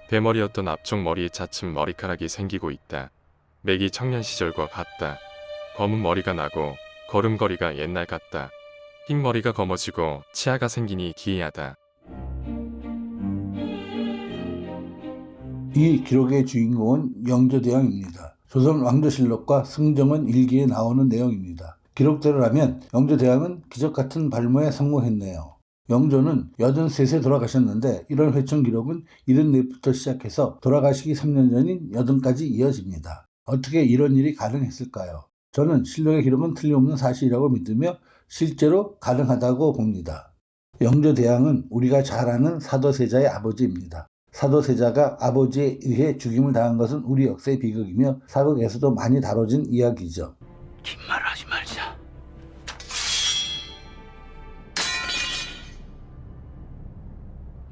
대머리였던 앞쪽 머리에 차츰 머리카락이 생기고 있다. 맥이 청년 시절과 같다. 검은 머리가 나고 걸음걸이가 옛날 같다. 흰머리가 검어지고 치아가 생기니 기이하다. 이 기록의 주인공은 영조대왕입니다. 조선 왕조실록과 승정원 일기에 나오는 내용입니다. 기록대로라면 영조대왕은 기적같은 발모에 성공했네요. 영조는 83세 돌아가셨는데 이런 회춘 기록은 74부터 시작해서 돌아가시기 3년 전인 80까지 이어집니다. 어떻게 이런 일이 가능했을까요? 저는 실록의 기록은 틀림없는 사실이라고 믿으며 실제로 가능하다고 봅니다. 영조대왕은 우리가 잘 아는 사도세자의 아버지입니다. 사도세자가 아버지에 의해 죽임을 당한 것은 우리 역사의 비극이며 사극에서도 많이 다뤄진 이야기죠. 긴 말 하지 말자.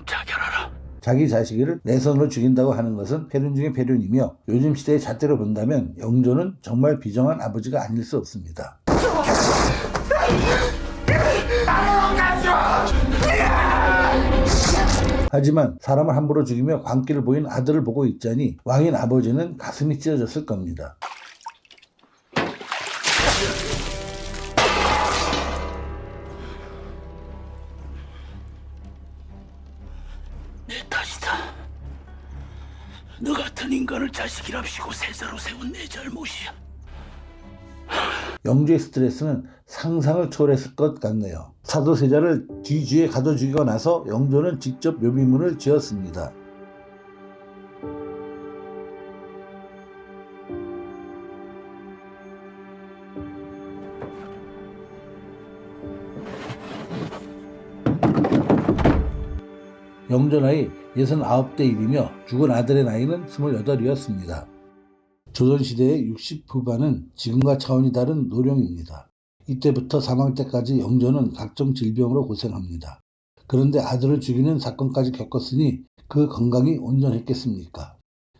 자결하라. 자기 자식을 내 손으로 죽인다고 하는 것은 패륜 중의 패륜이며 요즘 시대의 잣대로 본다면 영조는 정말 비정한 아버지가 아닐 수 없습니다. 하지만 사람을 함부로 죽이며 광기를 보인 아들을 보고 있자니 왕인 아버지는 가슴이 찢어졌을 겁니다. 내 탓이다. 너 같은 인간을 자식이랍시고 세자로 세운 내 잘못이야. 영조의 스트레스는 상상을 초월했을 것 같네요. 사도세자를 뒤주에 가둬 죽이고 나서 영조는 직접 묘비문을 지었습니다. 영조 나이 69대 1이며 죽은 아들의 나이는 28이었습니다. 조선시대의 60 후반은 지금과 차원이 다른 노령입니다. 이때부터 사망 때까지 영조는 각종 질병으로 고생합니다. 그런데 아들을 죽이는 사건까지 겪었으니 그 건강이 온전했겠습니까?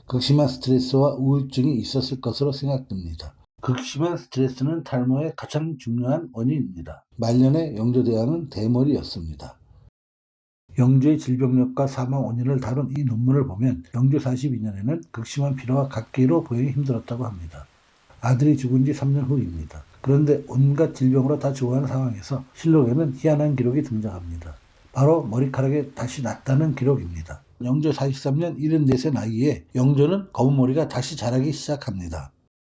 극심한 스트레스와 우울증이 있었을 것으로 생각됩니다. 극심한 스트레스는 탈모의 가장 중요한 원인입니다. 말년에 영조대왕은 대머리였습니다. 영조의 질병력과 사망 원인을 다룬 이 논문을 보면 영조 42년에는 극심한 피로와 각기로 보행이 힘들었다고 합니다. 아들이 죽은 지 3년 후입니다. 그런데 온갖 질병으로 다 좋아하는 상황에서 실록에는 희한한 기록이 등장합니다. 바로 머리카락이 다시 났다는 기록입니다. 영조 43년 74세 나이에 영조는 검은 머리가 다시 자라기 시작합니다.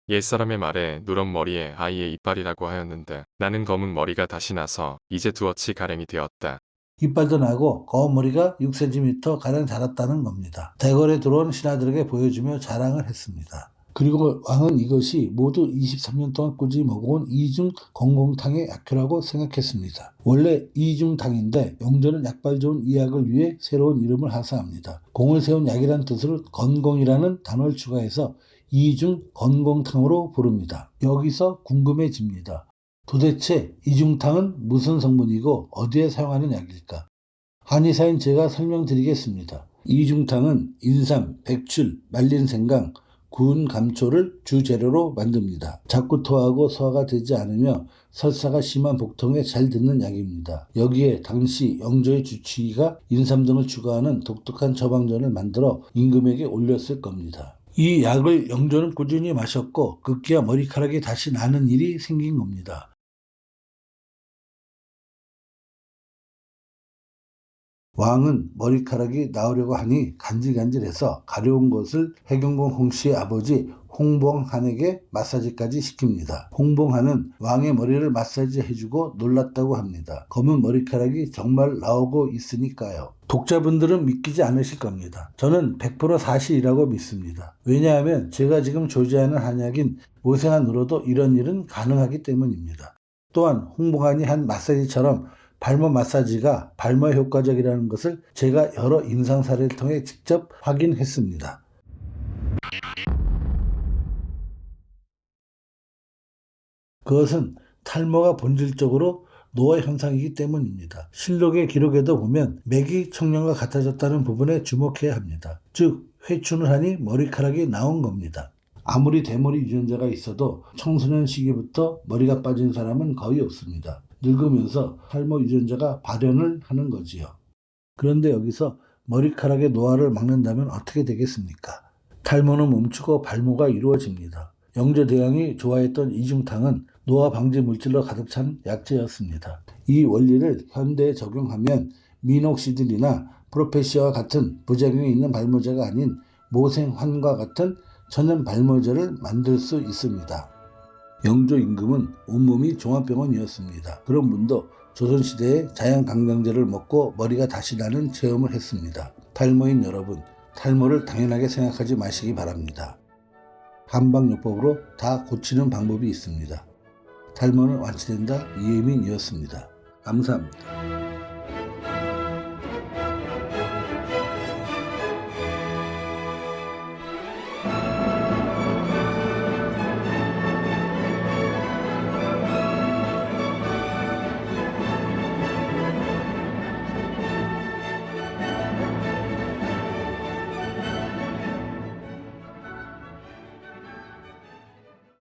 옛사람의 말에 누런 머리에 아이의 이빨이라고 하였는데 나는 검은 머리가 다시 나서 이제 두어치 가랭이 되었다. 이빨도 나고 검은 머리가 6cm 가량 자랐다는 겁니다. 대궐에 들어온 신하들에게 보여주며 자랑을 했습니다. 그리고 왕은 이것이 모두 23년 동안 꾸준히 먹어온 이중 건공탕의 약효라고 생각했습니다. 원래 이중탕인데 영조는 약발 좋은 이 약을 위해 새로운 이름을 하사합니다. 공을 세운 약이라는 뜻으로 건공이라는 단어를 추가해서 이중 건공탕으로 부릅니다. 여기서 궁금해집니다. 도대체 이중탕은 무슨 성분이고 어디에 사용하는 약일까? 한의사인 제가 설명드리겠습니다. 이중탕은 인삼, 백출, 말린 생강, 구운 감초를 주재료로 만듭니다. 자꾸 토하고 소화가 되지 않으며 설사가 심한 복통에 잘 듣는 약입니다. 여기에 당시 영조의 주치의가 인삼 등을 추가하는 독특한 처방전을 만들어 임금에게 올렸을 겁니다. 이 약을 영조는 꾸준히 마셨고 급기야 머리카락이 다시 나는 일이 생긴 겁니다. 왕은 머리카락이 나오려고 하니 간질간질해서 가려운 것을 해경궁 홍씨의 아버지 홍봉한에게 마사지까지 시킵니다. 홍봉한은 왕의 머리를 마사지해주고 놀랐다고 합니다. 검은 머리카락이 정말 나오고 있으니까요. 독자분들은 믿기지 않으실 겁니다. 저는 100% 사실이라고 믿습니다. 왜냐하면 제가 지금 조지하는 한약인 오생한으로도 이런 일은 가능하기 때문입니다. 또한 홍봉한이 한 마사지처럼 발모 마사지가 발모에 효과적이라는 것을 제가 여러 임상 사례를 통해 직접 확인했습니다. 그것은 탈모가 본질적으로 노화 현상이기 때문입니다. 실록의 기록에도 보면 맥이 청년과 같아졌다는 부분에 주목해야 합니다. 즉 회춘을 하니 머리카락이 나온 겁니다. 아무리 대머리 유전자가 있어도 청소년 시기부터 머리가 빠진 사람은 거의 없습니다. 늙으면서 탈모 유전자가 발현을 하는 거지요. 그런데 여기서 머리카락의 노화를 막는다면 어떻게 되겠습니까? 탈모는 멈추고 발모가 이루어집니다. 영조대왕이 좋아했던 이중탕은 노화 방지 물질로 가득 찬 약재였습니다. 이 원리를 현대에 적용하면 미녹시딜이나 프로페시아와 같은 부작용이 있는 발모제가 아닌 모생환과 같은 천연 발모제를 만들 수 있습니다. 영조 임금은 온몸이 종합병원이었습니다. 그런 분도 조선시대에 자연강장제를 먹고 머리가 다시 나는 체험을 했습니다. 탈모인 여러분, 탈모를 당연하게 생각하지 마시기 바랍니다. 한방요법으로 다 고치는 방법이 있습니다. 탈모는 완치된다. 이혜민이었습니다. 감사합니다.